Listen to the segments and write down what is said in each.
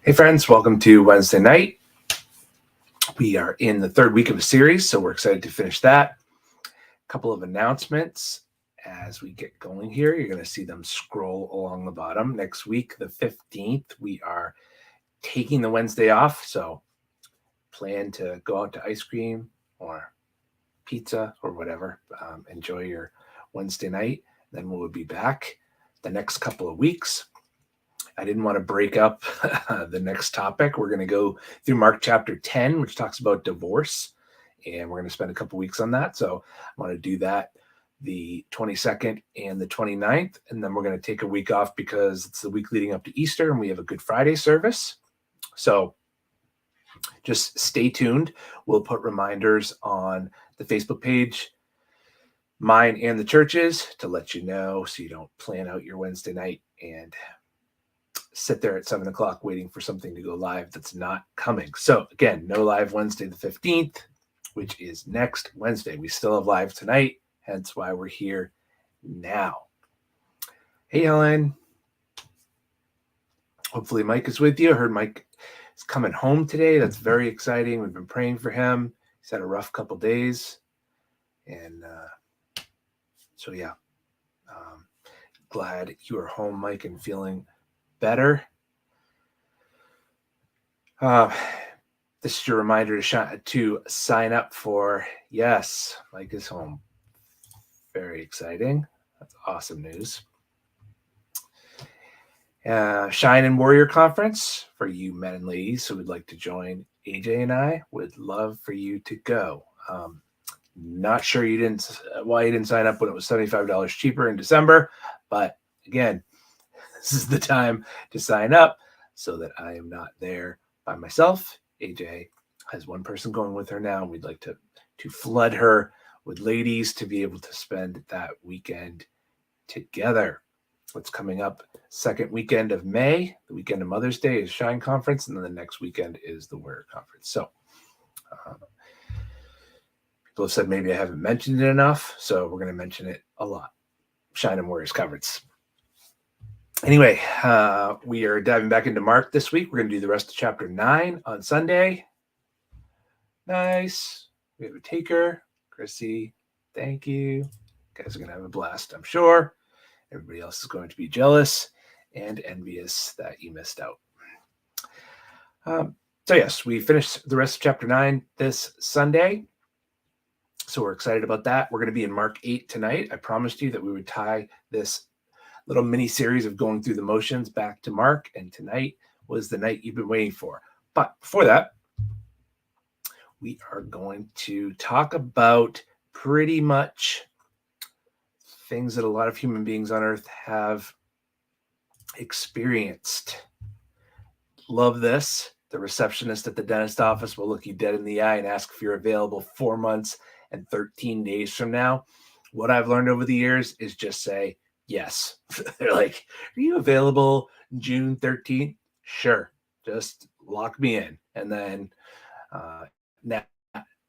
Hey friends, welcome to Wednesday night. We are in the third week of a series, so we're excited to finish that. A couple of announcements as we get going here. You're going to see them scroll along the bottom. Next week, the 15th, we are taking the Wednesday off, so plan to go out to ice cream or pizza or whatever. Enjoy your Wednesday night. Then we'll be back the next couple of weeks. I didn't want to break up the next topic. We're going to go through Mark chapter 10, which talks about divorce, and we're going to spend a couple weeks on that. So I want to do that the 22nd and the 29th, and then we're going to take a week off because it's the week leading up to Easter, and we have a Good Friday service. So just stay tuned. We'll put reminders on the Facebook page, mine and the church's, to let you know so you don't plan out your Wednesday night and sit there at 7 o'clock waiting for something to go live that's not coming. So again, no live Wednesday the 15th, which is next Wednesday. We still have live tonight, hence why we're here now. Hey, Helen. Hopefully Mike is with you. I heard Mike is coming home today. That's very exciting. We've been praying for him. He's had a rough couple days. And so, yeah, glad you are home, Mike, and feeling better. This is your reminder to sign up for, yes, Mike is home. Very exciting. That's awesome news. Shine and Warrior Conference for you men and ladies who would like to join. AJ and I would love for you to go. Not sure why you didn't sign up when it was $75 cheaper in December, but again, this is the time to sign up so that I am not there by myself. AJ has one person going with her now, and we'd like to flood her with ladies to be able to spend that weekend together. What's coming up second weekend of May, the weekend of Mother's Day, is Shine Conference, and then the next weekend is the Warrior Conference. So people have said maybe I haven't mentioned it enough, so we're going to mention it a lot. Shine and Warriors Conference. Anyway, we are diving back into Mark this week. We're going to do the rest of chapter 9 on Sunday. Nice. We have a taker. Chrissy, thank you. You guys are going to have a blast, I'm sure. Everybody else is going to be jealous and envious that you missed out. So yes, we finished the rest of chapter 9 this Sunday. So we're excited about that. We're going to be in Mark 8 tonight. I promised you that we would tie this little mini series of going through the motions back to Mark, and tonight was the night you've been waiting for. But before that, we are going to talk about pretty much things that a lot of human beings on earth have experienced. Love this. The receptionist at the dentist office will look you dead in the eye and ask if you're available 4 months and 13 days from now. What I've learned over the years is just say yes. They're like, are you available June 13th? Sure. Just lock me in. And then now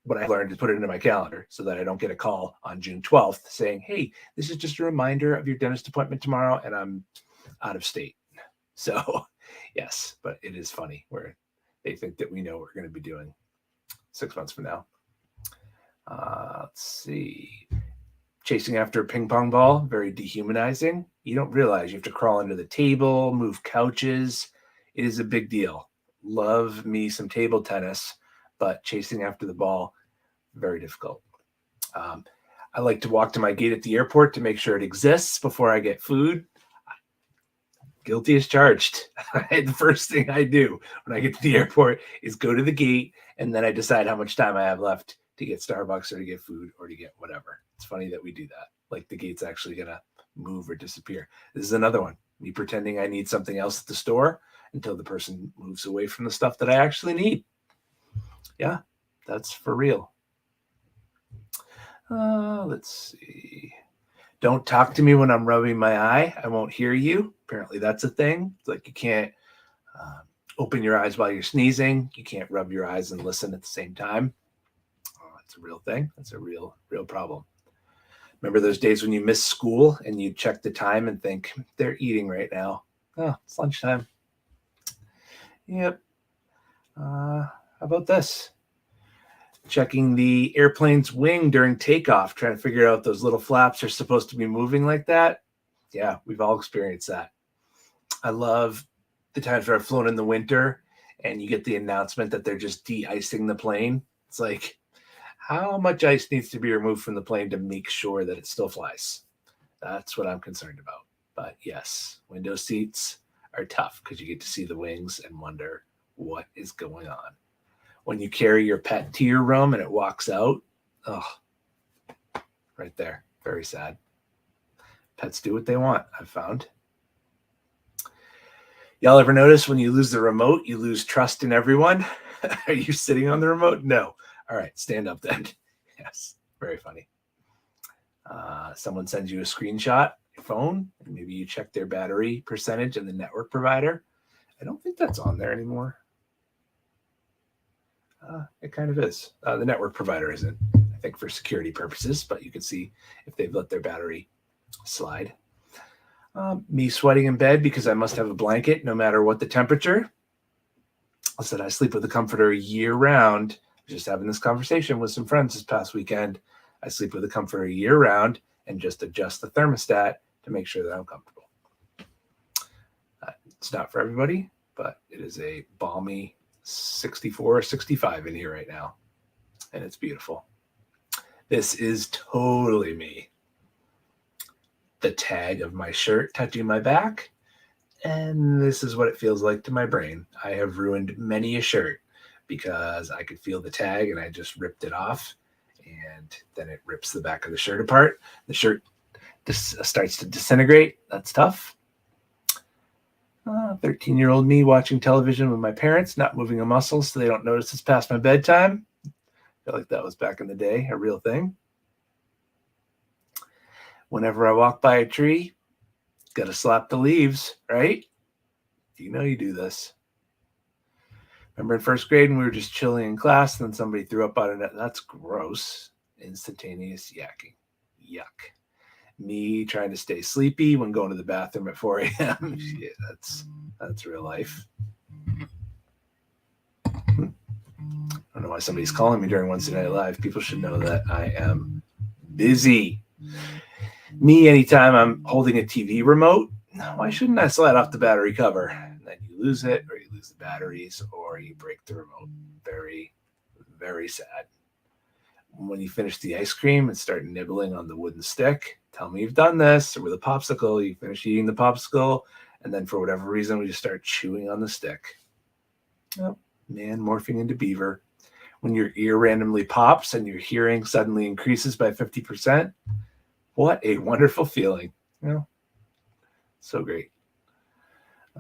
what I learned is put it into my calendar so that I don't get a call on June 12th saying, hey, this is just a reminder of your dentist appointment tomorrow and I'm out of state. So yes, but it is funny where they think that we know what we're going to be doing 6 months from now. Let's see. Chasing after a ping pong ball, very dehumanizing. You don't realize you have to crawl under the table, move couches. It is a big deal. Love me some table tennis, but chasing after the ball, very difficult. I like to walk to my gate at the airport to make sure it exists before I get food. Guilty as charged. The first thing I do when I get to the airport is go to the gate, and then I decide how much time I have left to get Starbucks or to get food or to get whatever. It's funny that we do that. Like the gate's actually going to move or disappear. This is another one. Me pretending I need something else at the store until the person moves away from the stuff that I actually need. Yeah, that's for real. Let's see. Don't talk to me when I'm rubbing my eye. I won't hear you. Apparently that's a thing. It's like you can't open your eyes while you're sneezing. You can't rub your eyes and listen at the same time. It's a real thing. That's a real problem. Remember those days when you miss school and you check the time and think, they're eating right now. Oh, it's lunchtime. Yep. How about this? Checking the airplane's wing during takeoff, trying to figure out those little flaps are supposed to be moving like that. Yeah, we've all experienced that. I love the times where I've flown in the winter and you get the announcement that they're just de-icing the plane. It's like, how much ice needs to be removed from the plane to make sure that it still flies? That's what I'm concerned about. But yes, window seats are tough because you get to see the wings and wonder what is going on. When you carry your pet to your room and it walks out, oh, right there. Very sad. Pets do what they want, I've found. Y'all ever notice when you lose the remote, you lose trust in everyone? Are you sitting on the remote? No. All right, stand up then. Yes, very funny. Someone sends you a screenshot, your phone, and maybe you check their battery percentage and the network provider. I don't think that's on there anymore. It kind of is. The network provider isn't, I think, for security purposes, but you can see if they've let their battery slide. Me sweating in bed because I must have a blanket no matter what the temperature. I said I sleep with a comforter year round. Just having this conversation with some friends this past weekend. I sleep with a comforter year round and just adjust the thermostat to make sure that I'm comfortable. It's not for everybody, but it is a balmy 64 or 65 in here right now, and it's beautiful. This is totally me. The tag of my shirt touching my back, and this is what it feels like to my brain. I have ruined many a shirt because I could feel the tag and I just ripped it off, and then it rips the back of the shirt apart. The shirt starts to disintegrate. That's tough. 13-year-old me watching television with my parents, not moving a muscle so they don't notice it's past my bedtime. I feel like that was back in the day, a real thing. Whenever I walk by a tree, gotta slap the leaves, right? You know you do this. Remember in first grade when we were just chilling in class and then somebody threw up on it? That's gross. Instantaneous yakking. Yuck. Me trying to stay sleepy when going to the bathroom at 4 a.m. Yeah, that's real life. I don't know why somebody's calling me during Wednesday Night Live. People should know that I am busy. Me, anytime I'm holding a TV remote, why shouldn't I slide off the battery cover? And then you lose it, or you lose the batteries, or you break the remote. Very, very sad. When you finish the ice cream and start nibbling on the wooden stick, tell me you've done this. Or with a popsicle, you finish eating the popsicle, and then for whatever reason, we just start chewing on the stick. Oh, man, morphing into beaver. When your ear randomly pops and your hearing suddenly increases by 50%, what a wonderful feeling. So great.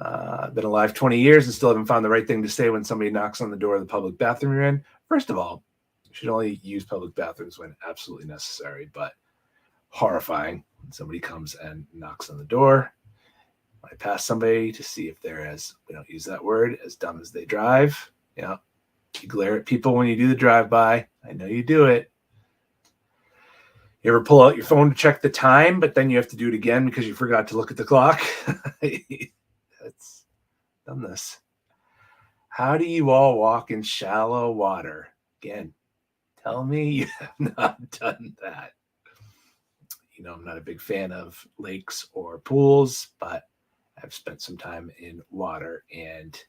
I've been alive 20 years and still haven't found the right thing to say when somebody knocks on the door of the public bathroom you're in. First of all, you should only use public bathrooms when absolutely necessary, but horrifying when somebody comes and knocks on the door. I pass somebody to see if they're we don't use that word, as dumb as they drive. You glare at people when you do the drive-by. I know you do it. You ever pull out your phone to check the time, but then you have to do it again because you forgot to look at the clock? That's done this. How do you all walk in shallow water? Again, tell me you have not done that. I'm not a big fan of lakes or pools, but I've spent some time in water and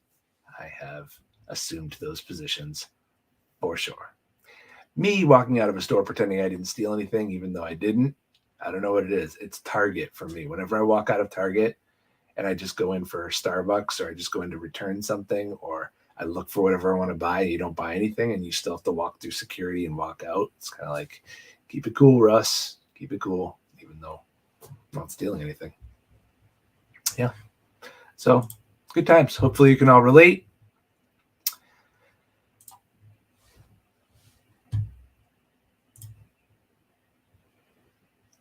I have assumed those positions for sure. Me walking out of a store pretending I didn't steal anything, even though I didn't. I don't know what it is. It's Target for me. Whenever I walk out of Target and I just go in for Starbucks or I just go in to return something or I look for whatever I want to buy and you don't buy anything and you still have to walk through security and walk out. It's kind of like, keep it cool, Russ. Keep it cool, even though I'm not stealing anything. Yeah. So good times. Hopefully you can all relate.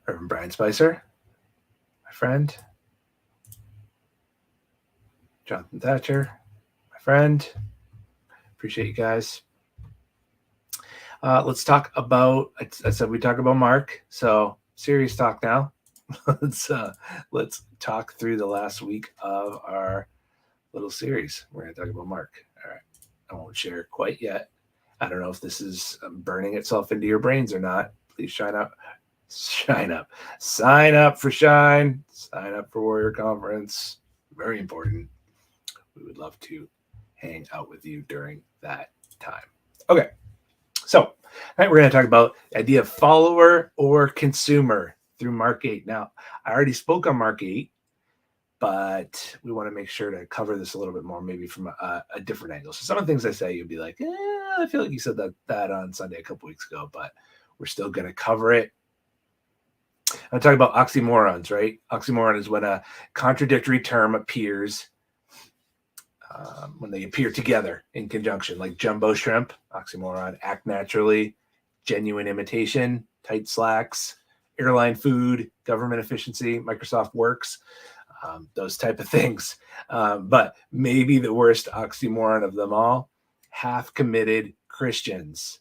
Reverend Brian Spicer, my friend. Jonathan Thatcher, my friend. Appreciate you guys. Let's talk about, I said we talk about Mark, so serious talk now. Let's talk through the last week of our little series. We're going to talk about Mark. All right. I won't share quite yet. I don't know if this is burning itself into your brains or not. Please shine up. Shine up. Sign up for Shine. Sign up for Warrior Conference. Very important. We would love to hang out with you during that time. Okay. So, tonight we're going to talk about the idea of follower or consumer through Mark 8. Now, I already spoke on Mark 8, but we want to make sure to cover this a little bit more, maybe from a different angle. So some of the things I say, you'll be like, I feel like you said that on Sunday a couple weeks ago, but we're still going to cover it. I'm talking about oxymorons, right? Oxymoron is when a contradictory term appears when they appear together in conjunction, like jumbo shrimp, oxymoron, act naturally, genuine imitation, tight slacks, airline food, government efficiency, Microsoft Works, those type of things. But maybe the worst oxymoron of them all, half-committed Christians.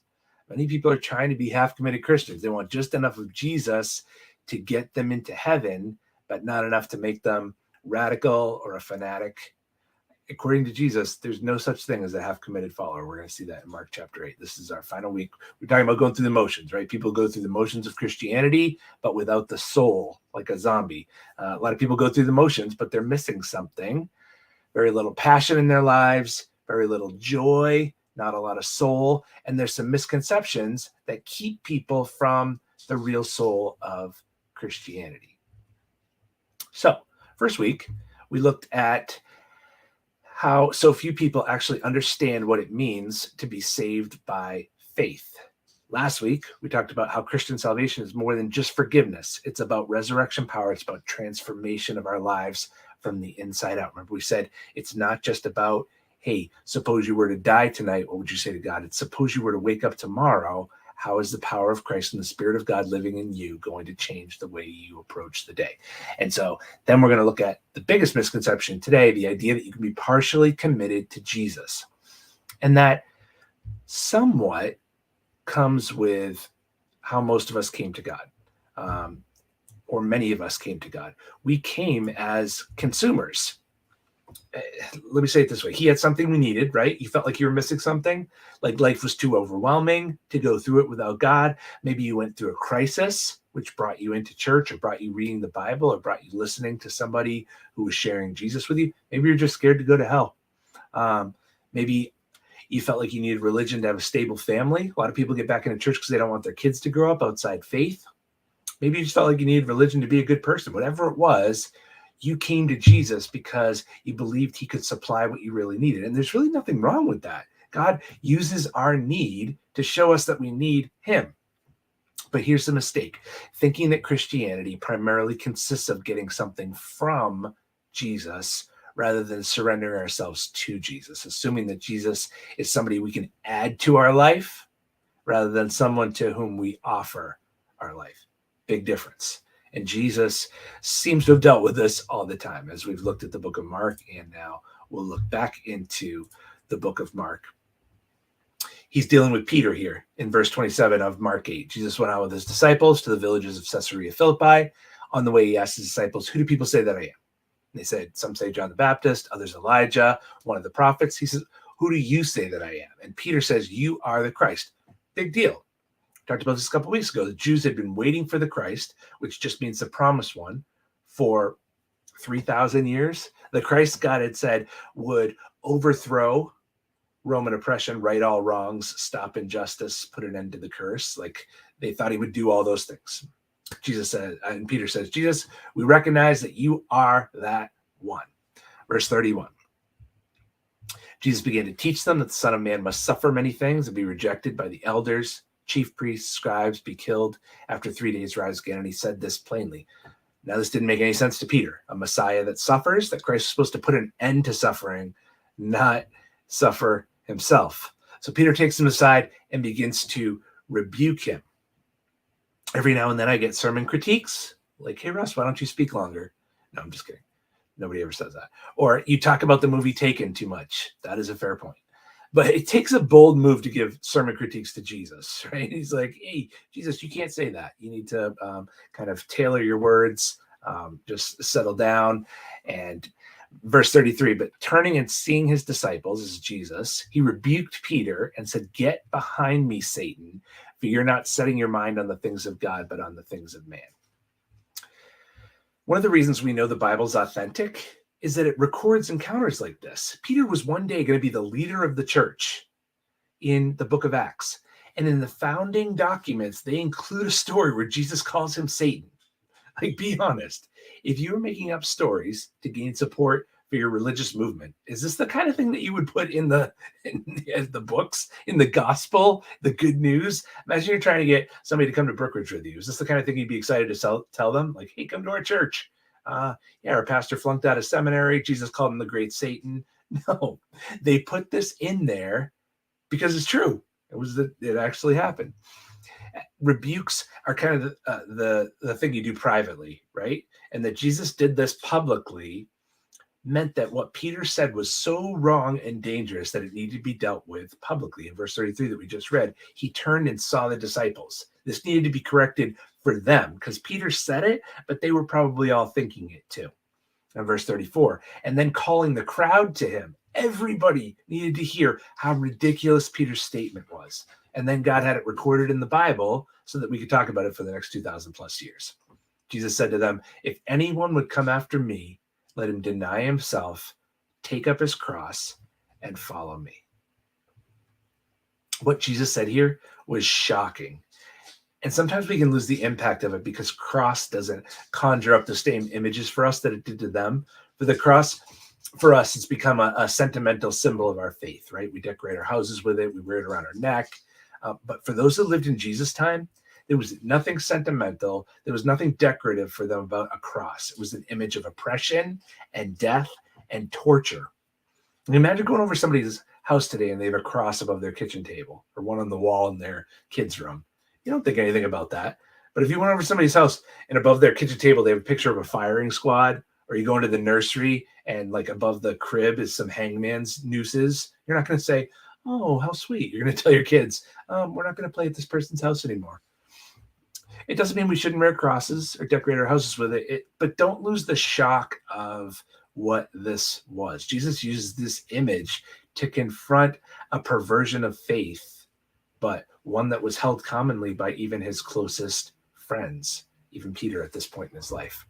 Many people are trying to be half-committed Christians. They want just enough of Jesus to get them into heaven, but not enough to make them radical or a fanatic. According to Jesus, there's no such thing as a half-committed follower. We're going to see that in Mark chapter 8. This is our final week. We're talking about going through the motions, right? People go through the motions of Christianity, but without the soul, like a zombie. A lot of people go through the motions, but they're missing something. Very little passion in their lives, very little joy, not a lot of soul. And there's some misconceptions that keep people from the real soul of Christianity. So, first week, we looked at how so few people actually understand what it means to be saved by faith. Last week, we talked about how Christian salvation is more than just forgiveness. It's about resurrection power. It's about transformation of our lives from the inside out. Remember, we said it's not just about, hey, suppose you were to die tonight, what would you say to God? It's suppose you were to wake up tomorrow. How is the power of Christ and the Spirit of God living in you going to change the way you approach the day? And so then we're going to look at the biggest misconception today, the idea that you can be partially committed to Jesus. And that somewhat comes with how most of us came to God, or many of us came to God. We came as consumers. Let me say it this way. He had something we needed, right? You felt like you were missing something, like life was too overwhelming to go through it without God. Maybe you went through a crisis, which brought you into church or brought you reading the Bible or brought you listening to somebody who was sharing Jesus with you. Maybe you're just scared to go to hell. Maybe you felt like you needed religion to have a stable family. A lot of people get back into church because they don't want their kids to grow up outside faith. Maybe you just felt like you needed religion to be a good person. Whatever it was, you came to Jesus because you believed he could supply what you really needed. And there's really nothing wrong with that. God uses our need to show us that we need him. But here's the mistake. Thinking that Christianity primarily consists of getting something from Jesus rather than surrendering ourselves to Jesus, assuming that Jesus is somebody we can add to our life rather than someone to whom we offer our life. Big difference. And Jesus seems to have dealt with this all the time as we've looked at the book of Mark, and now we'll look back into the book of Mark. He's dealing with Peter here in verse 27 of Mark 8. Jesus went out with his disciples to the villages of Caesarea Philippi. On the way, he asked his disciples, "Who do people say that I am?" And they said, "Some say John the Baptist, others Elijah, one of the prophets." He says, "Who do you say that I am?" And Peter says, "You are the Christ." Big deal. Talked about this a couple of weeks ago. The Jews had been waiting for the Christ, which just means the promised one, for 3,000 years. The Christ God had said would overthrow Roman oppression, right all wrongs, stop injustice, put an end to the curse. Like they thought he would do all those things. Jesus said, and Peter says, "Jesus, we recognize that you are that one." Verse 31. Jesus began to teach them that the Son of Man must suffer many things and be rejected by the elders, chief priests, scribes, be killed, after 3 days rise again. And he said this plainly. Now, this didn't make any sense to Peter. A Messiah that suffers, that Christ is supposed to put an end to suffering, not suffer himself. So Peter takes him aside and begins to rebuke him. Every now and then I get sermon critiques like, "Hey, Russ, why don't you speak longer?" No, I'm just kidding. Nobody ever says that. Or, "You talk about the movie Taken too much." That is a fair point. But it takes a bold move to give sermon critiques to Jesus, right? He's like, "Hey, Jesus, you can't say that. You need to kind of tailor your words, just settle down." And Verse 33, but turning and seeing his disciples, this is Jesus, he rebuked Peter and said, "Get behind me, Satan, for you're not setting your mind on the things of God, but on the things of man." One of the reasons we know the Bible's authentic is that it records encounters like this. Peter was one day going to be the leader of the church in the book of Acts. And in the founding documents, they include a story where Jesus calls him Satan. Like, be honest. If you were making up stories to gain support for your religious movement, is this the kind of thing that you would put in the books, in the gospel, the good news? Imagine you're trying to get somebody to come to Brookridge with you. Is this the kind of thing you'd be excited to tell them? Like, hey, come to our church. Yeah, our pastor flunked out of seminary. Jesus called him the great Satan. No, they put this in there because it's true. It actually happened. Rebukes are kind of the thing you do privately, right? And that Jesus did this publicly meant that what Peter said was so wrong and dangerous that it needed to be dealt with publicly. In verse 33 that we just read, he turned and saw the disciples. This needed to be corrected for them because Peter said it, but they were probably all thinking it too. In verse 34, and then calling the crowd to him. Everybody needed to hear how ridiculous Peter's statement was. And then God had it recorded in the Bible so that we could talk about it for the next 2,000 plus years. Jesus said to them, if anyone would come after me, let him deny himself, take up his cross, and follow me. What Jesus said here was shocking. And sometimes we can lose the impact of it because cross doesn't conjure up the same images for us that it did to them. For the cross, for us, it's become a sentimental symbol of our faith, right? We decorate our houses with it. We wear it around our neck. But for those that lived in Jesus' time, there was nothing sentimental. There was nothing decorative for them about a cross. It was an image of oppression and death and torture. And imagine going over somebody's house today and they have a cross above their kitchen table or one on the wall in their kids' room. You don't think anything about that. But if you went over somebody's house and above their kitchen table, they have a picture of a firing squad, or you go into the nursery and like above the crib is some hangman's nooses, you're not going to say, oh, how sweet. You're going to tell your kids, we're not going to play at this person's house anymore. It doesn't mean we shouldn't wear crosses or decorate our houses with it, but don't lose the shock of what this was. Jesus uses this image to confront a perversion of faith, but one that was held commonly by even his closest friends, even Peter at this point in his life.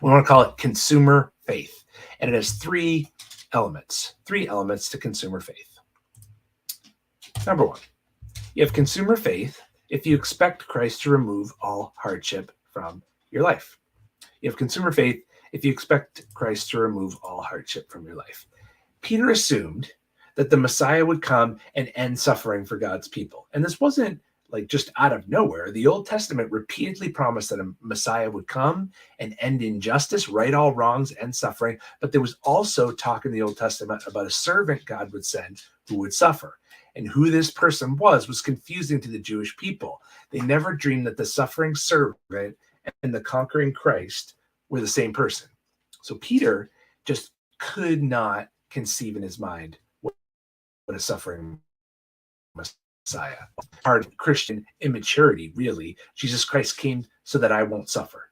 We want to call it consumer faith, and it has three elements to consumer faith. Number one, you have consumer faith if you expect Christ to remove all hardship from your life. You have consumer faith if you expect Christ to remove all hardship from your life. Peter assumed that the Messiah would come and end suffering for God's people. And this wasn't like just out of nowhere. The Old Testament repeatedly promised that a Messiah would come and end injustice, right all wrongs, and suffering. But there was also talk in the Old Testament about a servant God would send who would suffer. And who this person was confusing to the Jewish people. They never dreamed that the suffering servant and the conquering Christ were the same person. So Peter just could not conceive in his mind what a suffering Messiah. Hard Christian immaturity, really. Jesus Christ came so that I won't suffer.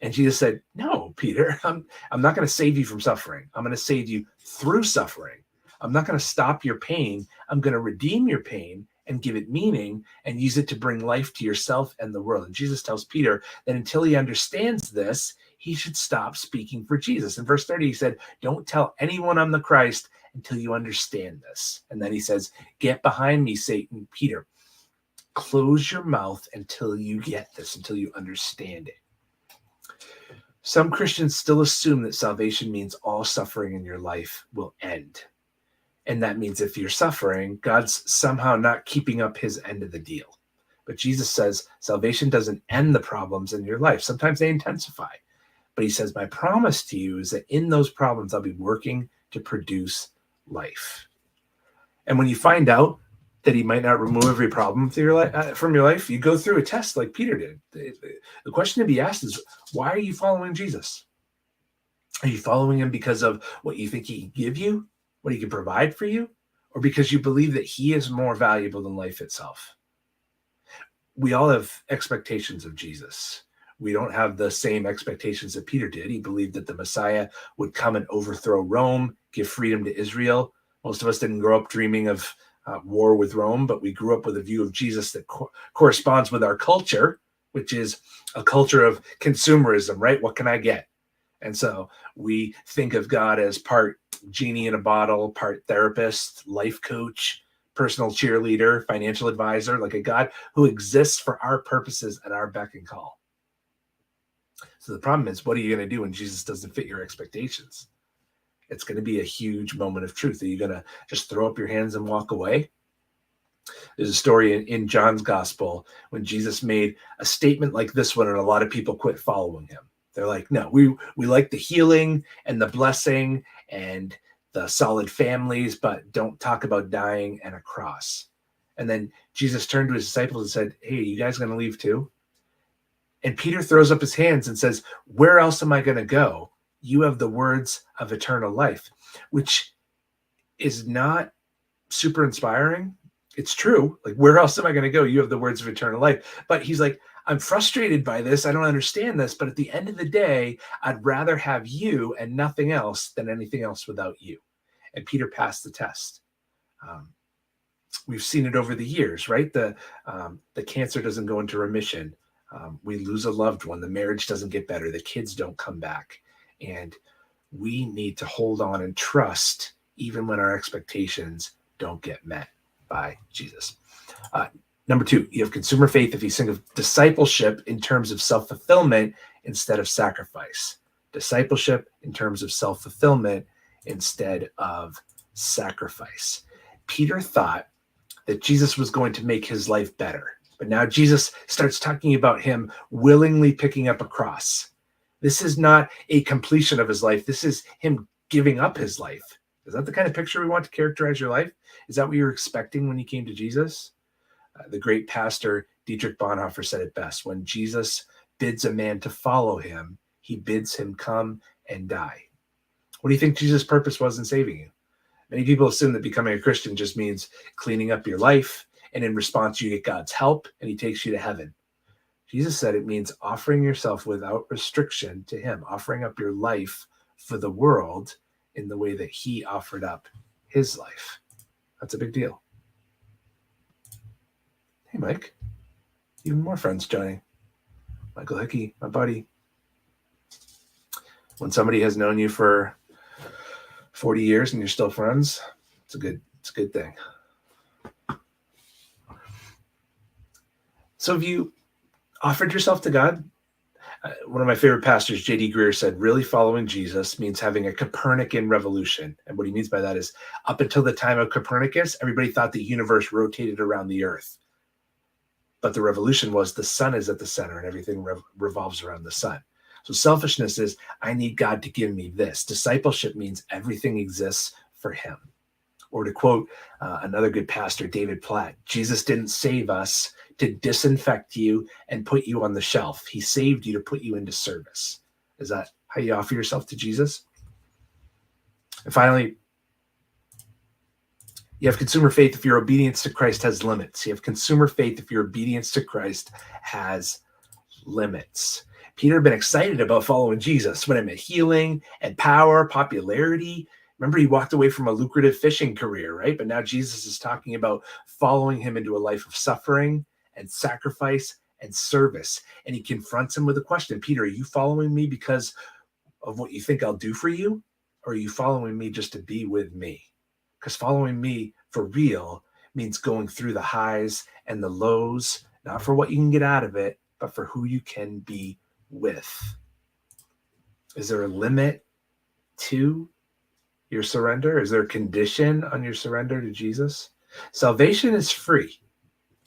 And Jesus said, no, Peter, I'm not going to save you from suffering. I'm going to save you through suffering. I'm not going to stop your pain. I'm going to redeem your pain and give it meaning and use it to bring life to yourself and the world. And Jesus tells Peter that until he understands this, he should stop speaking for Jesus. In verse 30, he said, don't tell anyone I'm the Christ until you understand this. And then he says, get behind me, Satan. Peter, close your mouth until you get this, until you understand it. Some Christians still assume that salvation means all suffering in your life will end. And that means if you're suffering, God's somehow not keeping up his end of the deal. But Jesus says salvation doesn't end the problems in your life. Sometimes they intensify. But he says, my promise to you is that in those problems, I'll be working to produce life. And when you find out that he might not remove every problem from your life, you go through a test like Peter did. The question to be asked is, why are you following Jesus? Are you following him because of what you think he can give you? What he can provide for you, or because you believe that he is more valuable than life itself? We all have expectations of Jesus. We don't have the same expectations that Peter did. He believed that the Messiah would come and overthrow Rome, give freedom to Israel. Most of us didn't grow up dreaming of war with Rome, but we grew up with a view of Jesus that corresponds with our culture, which is a culture of consumerism, right? What can I get? And so we think of God as part genie in a bottle, part therapist, life coach, personal cheerleader, financial advisor, like a God who exists for our purposes at our beck and call. So the problem is, what are you going to do when Jesus doesn't fit your expectations? It's going to be a huge moment of truth. Are you going to just throw up your hands and walk away? There's a story in John's gospel when Jesus made a statement like this one, and a lot of people quit following him. They're like, no, we like the healing and the blessing and the solid families, but don't talk about dying and a cross. And then Jesus turned to his disciples and said, hey, you guys going to leave too? And Peter throws up his hands and says, where else am I going to go? You have the words of eternal life, which is not super inspiring. It's true. Like, where else am I going to go? You have the words of eternal life. But he's like, I'm frustrated by this. I don't understand this. But at the end of the day, I'd rather have you and nothing else than anything else without you. And Peter passed the test. We've seen it over the years, right? The cancer doesn't go into remission. We lose a loved one. The marriage doesn't get better. The kids don't come back. And we need to hold on and trust even when our expectations don't get met by Jesus. Number two, you have consumer faith if you think of discipleship in terms of self-fulfillment instead of sacrifice. Discipleship in terms of self-fulfillment instead of sacrifice. Peter thought that Jesus was going to make his life better. But now Jesus starts talking about him willingly picking up a cross. This is not a completion of his life. This is him giving up his life. Is that the kind of picture we want to characterize your life? Is that what you were expecting when you came to Jesus? The great pastor Dietrich Bonhoeffer said it best. When Jesus bids a man to follow him, he bids him come and die. What do you think Jesus' purpose was in saving you? Many people assume that becoming a Christian just means cleaning up your life, and in response, you get God's help, and he takes you to heaven. Jesus said it means offering yourself without restriction to him, offering up your life for the world in the way that he offered up his life. That's a big deal. Hey, Mike. Even more friends joining. Michael Hickey, my buddy. When somebody has known you for 40 years and you're still friends, it's a good thing. So have you offered yourself to God? One of my favorite pastors, J.D. Greear, said, really following Jesus means having a Copernican revolution. And what he means by that is, up until the time of Copernicus, everybody thought the universe rotated around the earth. But the revolution was the sun is at the center and everything revolves around the sun. So selfishness is, I need God to give me this. Discipleship means everything exists for him. Or to quote another good pastor, David Platt, Jesus didn't save us to disinfect you and put you on the shelf. He saved you to put you into service. Is that how you offer yourself to Jesus? And finally, you have consumer faith if your obedience to Christ has limits. You have consumer faith if your obedience to Christ has limits. Peter had been excited about following Jesus when it meant healing and power, popularity. Remember, he walked away from a lucrative fishing career, right? But now Jesus is talking about following him into a life of suffering and sacrifice and service. And he confronts him with a question. Peter, are you following me because of what you think I'll do for you? Or are you following me just to be with me? Because following me for real means going through the highs and the lows, not for what you can get out of it, but for who you can be with. Is there a limit to your surrender? Is there a condition on your surrender to Jesus? Salvation is free.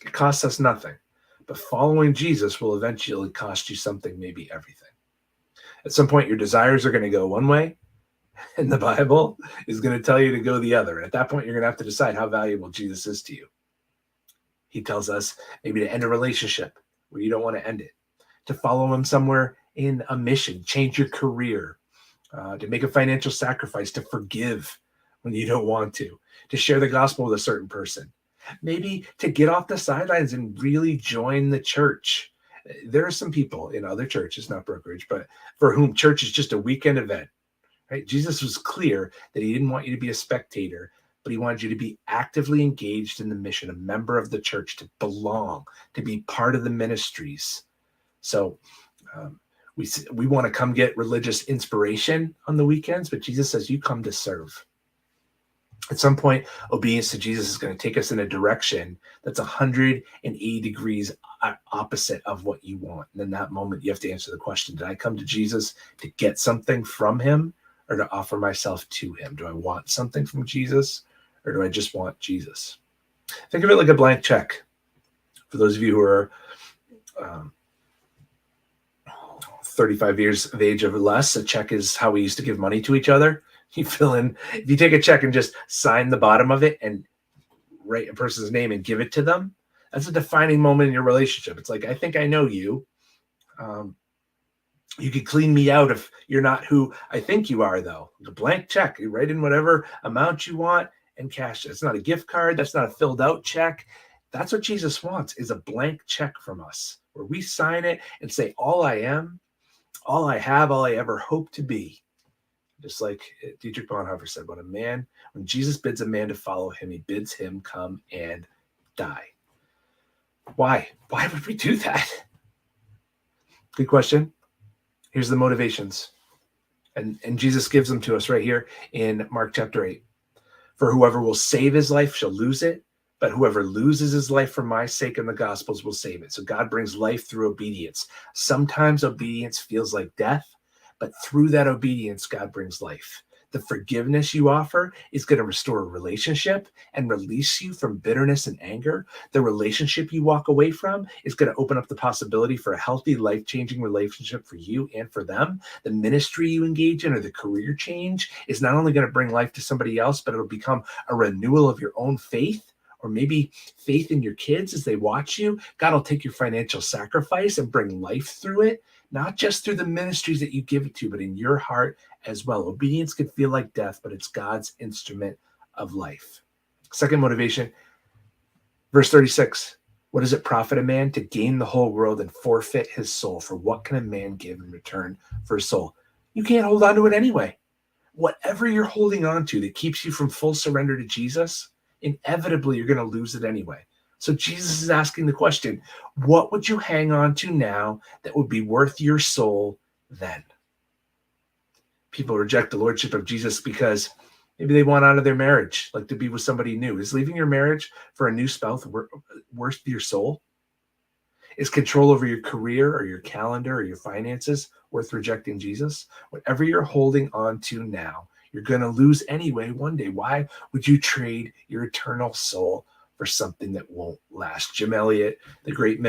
It costs us nothing. But following Jesus will eventually cost you something, maybe everything. At some point, your desires are going to go one way, and the Bible is going to tell you to go the other. And at that point, you're going to have to decide how valuable Jesus is to you. He tells us maybe to end a relationship where you don't want to end it, to follow him somewhere in a mission, change your career, to make a financial sacrifice, to forgive when you don't want to share the gospel with a certain person, maybe to get off the sidelines and really join the church. There are some people in other churches, not Brokerage, but for whom church is just a weekend event, right? Jesus was clear that he didn't want you to be a spectator, but he wanted you to be actively engaged in the mission, a member of the church, to belong, to be part of the ministries. So we want to come get religious inspiration on the weekends, but Jesus says you come to serve. At some point, obedience to Jesus is going to take us in a direction that's 180 degrees opposite of what you want. And in that moment, you have to answer the question, did I come to Jesus to get something from him or to offer myself to him? Do I want something from Jesus or do I just want Jesus? Think of it like a blank check. For those of you who are 35 years of age or less, a check is how we used to give money to each other. You fill in, if you take a check and just sign the bottom of it and write a person's name and give it to them, that's a defining moment in your relationship. It's like, I think I know you. You could clean me out if you're not who I think you are, though. The blank check, you write in whatever amount you want and cash it. It's not a gift card. That's not a filled out check. That's what Jesus wants, is a blank check from us where we sign it and say, all I am, all I have, all I ever hope to be. Just like Dietrich Bonhoeffer said, when Jesus bids a man to follow him, he bids him come and die. Why? Why would we do that? Good question. Here's the motivations. And Jesus gives them to us right here in Mark chapter 8. For whoever will save his life shall lose it, but whoever loses his life for my sake and the gospel's will save it. So God brings life through obedience. Sometimes obedience feels like death, but through that obedience, God brings life. The forgiveness you offer is going to restore a relationship and release you from bitterness and anger. The relationship you walk away from is going to open up the possibility for a healthy, life-changing relationship for you and for them. The ministry you engage in or the career change is not only going to bring life to somebody else, but it'll become a renewal of your own faith, or maybe faith in your kids as they watch you. God will take your financial sacrifice and bring life through it, not just through the ministries that you give it to, but in your heart as well. Obedience can feel like death, but it's God's instrument of life. Second motivation, verse 36. What does it profit a man to gain the whole world and forfeit his soul? For what can a man give in return for his soul? You can't hold on to it anyway. Whatever you're holding on to that keeps you from full surrender to Jesus, inevitably you're going to lose it anyway. So Jesus is asking the question, what would you hang on to now that would be worth your soul then? People reject the lordship of Jesus because maybe they want out of their marriage, like to be with somebody new. Is leaving your marriage for a new spouse worth your soul? Is control over your career or your calendar or your finances worth rejecting Jesus? Whatever you're holding on to now, you're going to lose anyway one day. Why would you trade your eternal soul for something that won't last? Jim Elliot, the great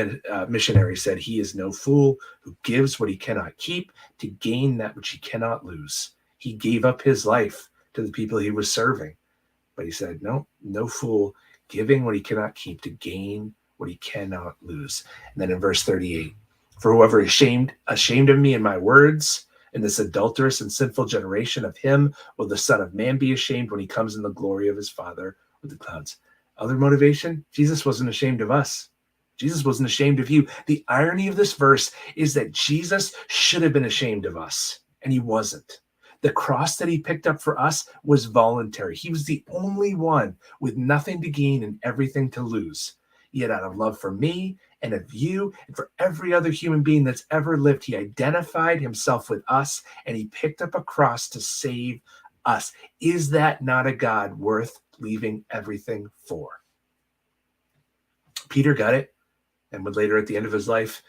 missionary, said, he is no fool who gives what he cannot keep to gain that which he cannot lose. He gave up his life to the people he was serving. But he said, no fool giving what he cannot keep to gain what he cannot lose. And then in verse 38, for whoever is ashamed of me and my words in this adulterous and sinful generation, of him will the Son of Man be ashamed when he comes in the glory of his Father with the clouds. Other motivation, Jesus wasn't ashamed of us. Jesus wasn't ashamed of you. The irony of this verse is that Jesus should have been ashamed of us, and he wasn't. The cross that he picked up for us was voluntary. He was the only one with nothing to gain and everything to lose. Yet out of love for me and of you and for every other human being that's ever lived, he identified himself with us and he picked up a cross to save us. Is that not a God worth leaving everything for? Peter got it and would later at the end of his life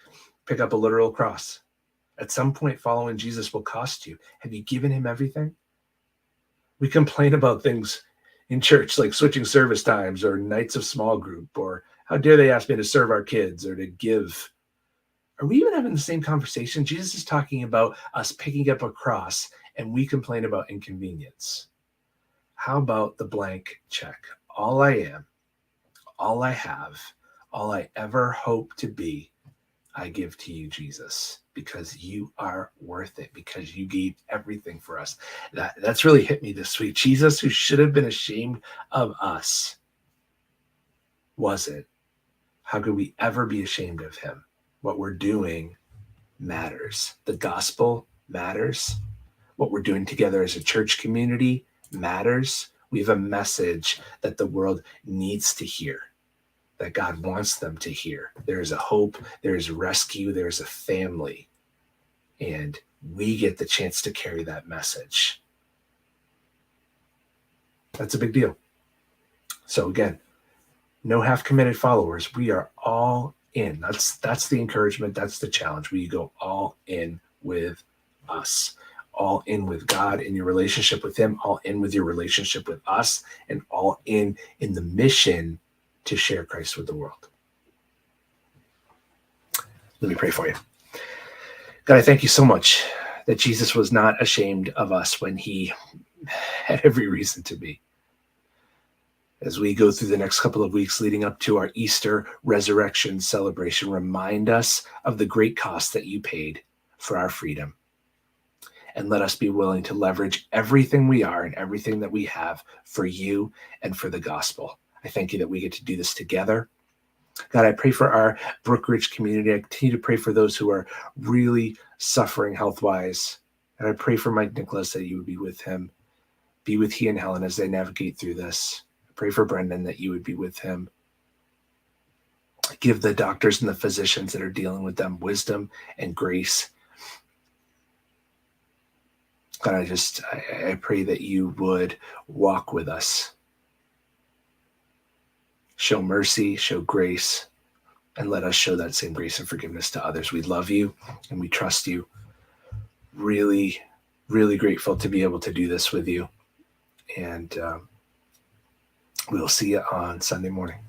pick up a literal cross. At some point, following Jesus will cost you. Have you given him everything? We complain about things in church like switching service times or nights of small group, or how dare they ask me to serve our kids or to give. Are we even having the same conversation? Jesus is talking about us picking up a cross and we complain about inconvenience. How about the blank check? All I am, all I have, all I ever hope to be, I give to you, Jesus, because you are worth it, because you gave everything for us. That's really hit me this week. Jesus, who should have been ashamed of us, wasn't. How could we ever be ashamed of him? what we're doing matters. The gospel matters. What we're doing together as a church community matters. We have a message that the world needs to hear, that God wants them to hear. There is a hope, there is rescue, there is a family, and we get the chance to carry that message. That's a big deal. So again, no half-committed followers. We are all in. That's the encouragement. That's the challenge. We go all in with us, all in with God in your relationship with him, all in with your relationship with us, and all in the mission to share Christ with the world. Let me pray for you. God, I thank you so much that Jesus was not ashamed of us when he had every reason to be. As we go through the next couple of weeks leading up to our Easter resurrection celebration, remind us of the great cost that you paid for our freedom. And let us be willing to leverage everything we are and everything that we have for you and for the gospel. I thank you that we get to do this together. God, I pray for our Brookridge community. I continue to pray for those who are really suffering health-wise. And I pray for Mike Nicholas that you would be with him, be with he and Helen as they navigate through this. Pray for Brendan that you would be with him. Give the doctors and the physicians that are dealing with them wisdom and grace. God, I pray that you would walk with us. Show mercy, show grace, and let us show that same grace and forgiveness to others. We love you and we trust you. Really, really grateful to be able to do this with you. And we'll see you on Sunday morning.